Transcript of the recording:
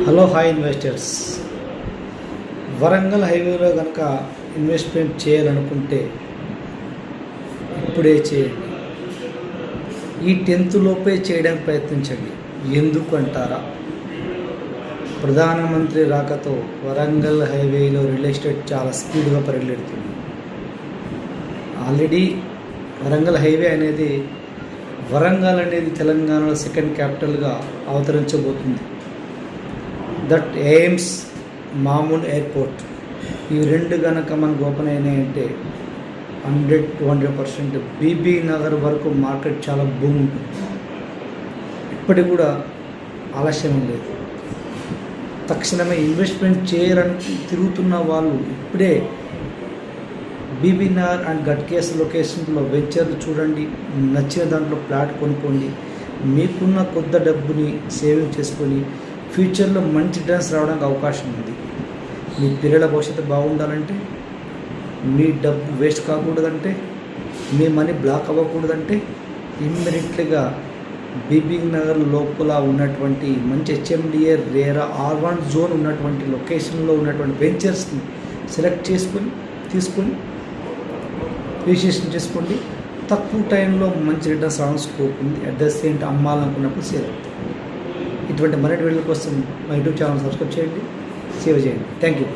Hello hi investors. Warangal హైవేలో కనుక investment చేయాలనుకుంటే ఇప్పుడే చేయండి. ఈ 10th లోపే చేయడానికి ప్రయత్నించండి. ఎందుకు అంటారా? ప్రధానమంత్రి రాకతో వరంగల్ హైవేలో రియల్ ఎస్టేట్ చాలా స్పీడ్గా పరిగెడుతుంది. ఆల్రెడీ వరంగల్ హైవే అనేది వరంగల్ అనేది తెలంగాణలో సెకండ్ క్యాపిటల్గా అవతరించబోతుంది. దట్ ఎయిమ్స్, మామూన్ ఎయిర్పోర్ట్, ఈ రెండు కనుక మనకు ఓపెన్ అయినాయంటే 100-200% బీబీ నగర్ వరకు మార్కెట్ చాలా బూమ్ ఉంటుంది. ఇప్పటికి కూడా ఆలస్యం లేదు. తక్షణమే ఇన్వెస్ట్మెంట్ చేయాలని తిరుగుతున్న వాళ్ళు ఇప్పుడే బీబీ నగర్ అండ్ గట్కేస్ లొకేషన్లో వెంచర్లు చూడండి. నచ్చిన దాంట్లో ప్లాట్ కొనుక్కోండి. మీకున్న కొద్ది డబ్బుని సేవింగ్ చేసుకొని ఫ్యూచర్లో మంచి రిటర్న్స్ రావడానికి అవకాశం ఉంది. మీ పిల్లల భవిష్యత్తు బాగుండాలంటే, మీ డబ్బు వేస్ట్ కాకూడదంటే, మీ మనీ బ్లాక్ అవ్వకూడదంటే ఇమ్మీడియట్లీగా బీబీ నగర్ లోపల ఉన్నటువంటి మంచి హెచ్ఎండిఏ రేరా R1 జోన్ ఉన్నటువంటి లొకేషన్లో ఉన్నటువంటి వెంచర్స్ని సెలెక్ట్ తీసుకొని రిజిస్ట్రేషన్ చేసుకోండి. తక్కువ టైంలో మంచి రిటర్న్స్ రావడానికి స్కోప్ ఉంది. అట్ ద సేమ్ టైం అమ్మాలనుకున్నప్పుడు సేల్ అవుతుంది. ఇటువంటి మరిన్ని వీడియోల కోసం మా యూట్యూబ్ ఛానల్ సబ్స్క్రైబ్ చేయండి, సేవ్ చేయండి. Thank you.